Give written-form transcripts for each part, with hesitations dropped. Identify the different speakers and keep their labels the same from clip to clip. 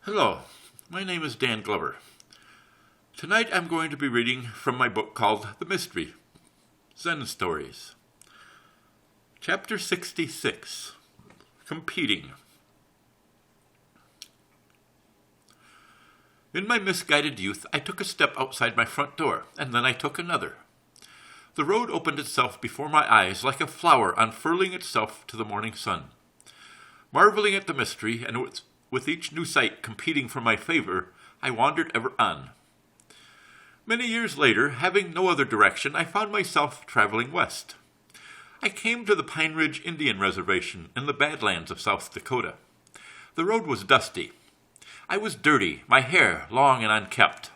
Speaker 1: Hello, my name is Dan Glover. Tonight I'm going to be reading from my book called The Mystery, Zen Stories. Chapter 66, Competing. In my misguided youth, I took a step outside my front door, and then I took another. The road opened itself before my eyes like a flower unfurling itself to the morning sun. Marveling at the mystery, and with each new sight competing for my favor, I wandered ever on. Many years later, having no other direction, I found myself traveling west. I came to the Pine Ridge Indian Reservation in the Badlands of South Dakota. The road was dusty. I was dirty, my hair long and unkempt.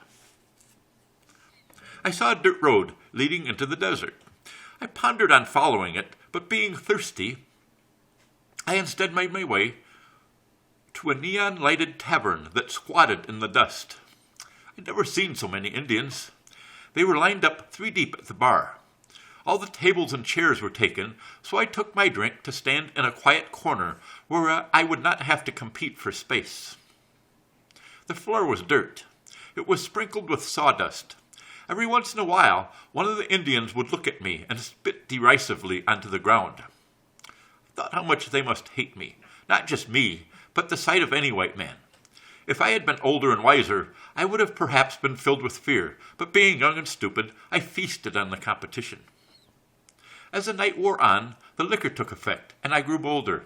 Speaker 1: I saw a dirt road leading into the desert. I pondered on following it, but being thirsty, I instead made my way to a neon-lighted tavern that squatted in the dust. I'd never seen so many Indians. They were lined up 3 deep at the bar. All the tables and chairs were taken, so I took my drink to stand in a quiet corner where I would not have to compete for space. The floor was dirt. It was sprinkled with sawdust. Every once in a while, one of the Indians would look at me and spit derisively onto the ground. I thought how much they must hate me, not just me, but the sight of any white man. If I had been older and wiser, I would have perhaps been filled with fear, but being young and stupid, I feasted on the competition. As the night wore on, the liquor took effect, and I grew bolder.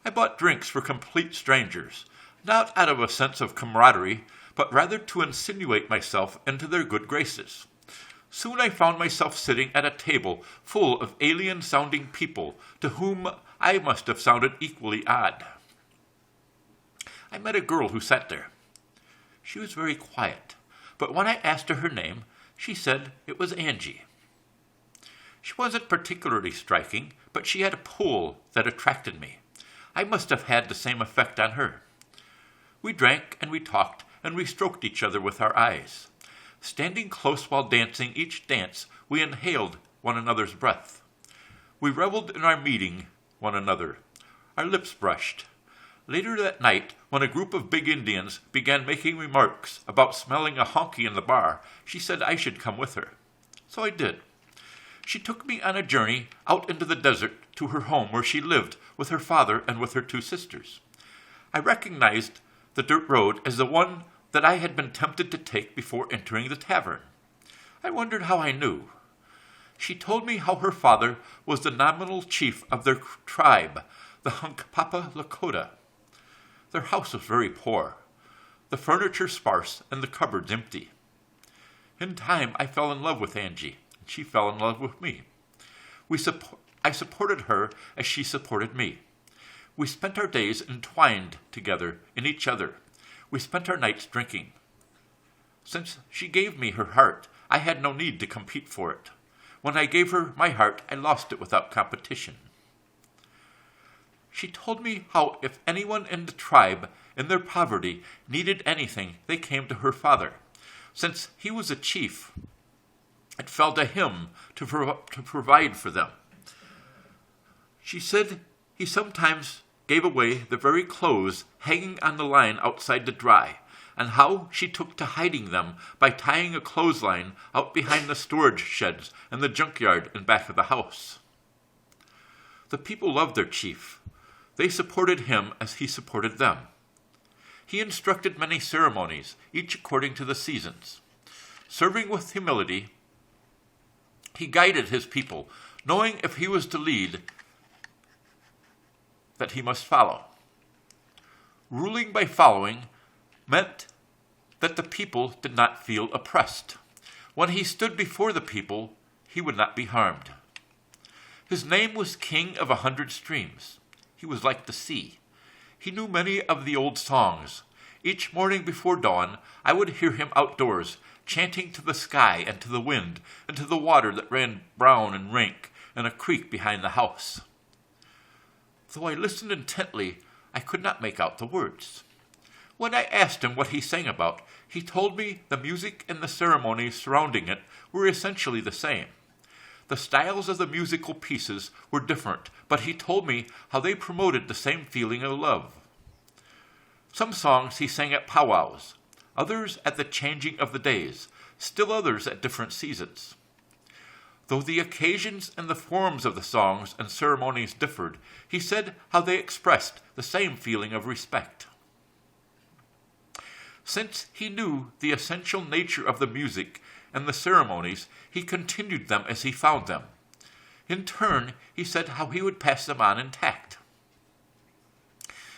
Speaker 1: I bought drinks for complete strangers, not out of a sense of camaraderie, but rather to insinuate myself into their good graces. Soon I found myself sitting at a table full of alien-sounding people to whom I must have sounded equally odd. I met a girl who sat there. She was very quiet, but when I asked her name, she said it was Angie. She wasn't particularly striking, but she had a pull that attracted me. I must have had the same effect on her. We drank and we talked, and we stroked each other with our eyes. Standing close while dancing each dance, we inhaled one another's breath. We reveled in our meeting one another. Our lips brushed. Later that night, when a group of big Indians began making remarks about smelling a honky in the bar, she said I should come with her. So I did. She took me on a journey out into the desert to her home where she lived with her father and with her 2 sisters. I recognized the dirt road as the one that I had been tempted to take before entering the tavern. I wondered how I knew. She told me how her father was the nominal chief of their tribe, the Hunkpapa Lakota. Their house was very poor, the furniture sparse and the cupboards empty. In time, I fell in love with Angie, and she fell in love with me. I supported her as she supported me. We spent our days entwined together in each other. We spent our nights drinking. Since she gave me her heart, I had no need to compete for it. When I gave her my heart, I lost it without competition. She told me how if anyone in the tribe, in their poverty, needed anything, they came to her father. Since he was a chief, it fell to him to provide for them. She said he sometimes gave away the very clothes hanging on the line outside to dry, and how she took to hiding them by tying a clothesline out behind the storage sheds and the junkyard in back of the house. The people loved their chief. They supported him as he supported them. He instructed many ceremonies, each according to the seasons. Serving with humility, he guided his people, knowing if he was to lead, that he must follow. Ruling by following meant that the people did not feel oppressed. When he stood before the people, he would not be harmed. His name was King of 100 Streams. He was like the sea. He knew many of the old songs. Each morning before dawn, I would hear him outdoors, chanting to the sky and to the wind, and to the water that ran brown and rank in a creek behind the house. Though I listened intently, I could not make out the words. When I asked him what he sang about, he told me the music and the ceremonies surrounding it were essentially the same. The styles of the musical pieces were different, but he told me how they promoted the same feeling of love. Some songs he sang at powwows, others at the changing of the days, still others at different seasons. Though the occasions and the forms of the songs and ceremonies differed, he said how they expressed the same feeling of respect. Since he knew the essential nature of the music and the ceremonies, he continued them as he found them. In turn, he said how he would pass them on intact.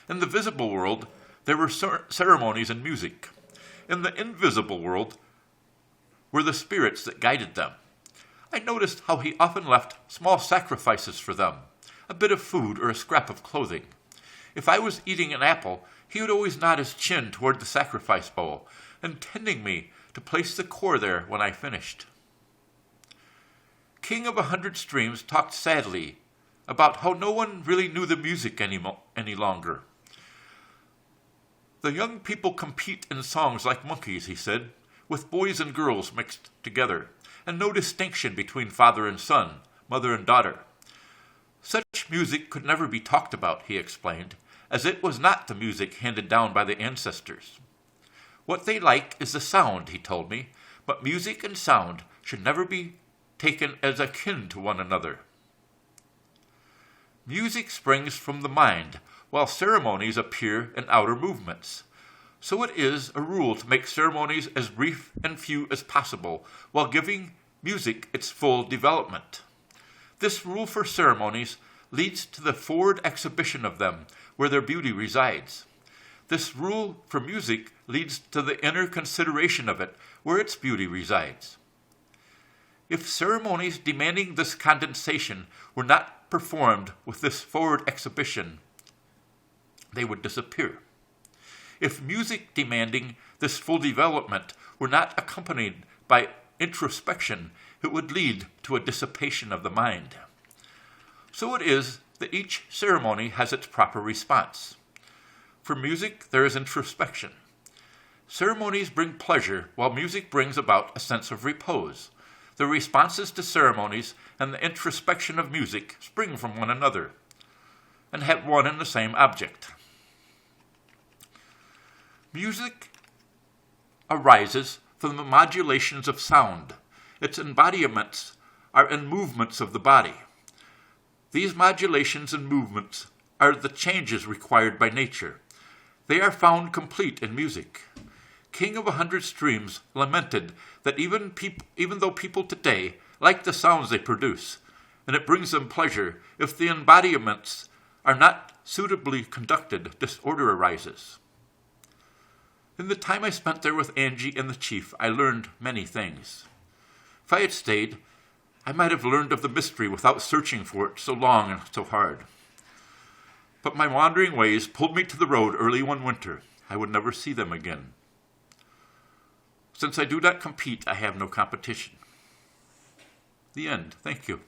Speaker 1: In the visible world, there were ceremonies and music. In the invisible world were the spirits that guided them. I noticed how he often left small sacrifices for them, a bit of food or a scrap of clothing. If I was eating an apple, he would always nod his chin toward the sacrifice bowl, intending me to place the core there when I finished. King of 100 Streams talked sadly about how no one really knew the music any longer. The young people compete in songs like monkeys, he said, with boys and girls mixed together, and no distinction between father and son, mother and daughter. Such music could never be talked about, he explained, as it was not the music handed down by the ancestors. What they like is the sound, he told me, but music and sound should never be taken as akin to one another. Music springs from the mind, while ceremonies appear in outer movements. So it is a rule to make ceremonies as brief and few as possible, while giving music its full development. This rule for ceremonies leads to the forward exhibition of them, where their beauty resides. This rule for music leads to the inner consideration of it, where its beauty resides. If ceremonies demanding this condensation were not performed with this forward exhibition, they would disappear. If music demanding this full development were not accompanied by introspection, it would lead to a dissipation of the mind. So it is that each ceremony has its proper response. For music, there is introspection. Ceremonies bring pleasure, while music brings about a sense of repose. The responses to ceremonies and the introspection of music spring from one another and have one and the same object. Music arises from the modulations of sound. Its embodiments are in movements of the body. These modulations and movements are the changes required by nature. They are found complete in music. King of 100 Streams lamented that even though people today like the sounds they produce, and it brings them pleasure, if the embodiments are not suitably conducted, disorder arises. In the time I spent there with Angie and the chief, I learned many things. If I had stayed, I might have learned of the mystery without searching for it so long and so hard. But my wandering ways pulled me to the road early one winter. I would never see them again. Since I do not compete, I have no competition. The end. Thank you.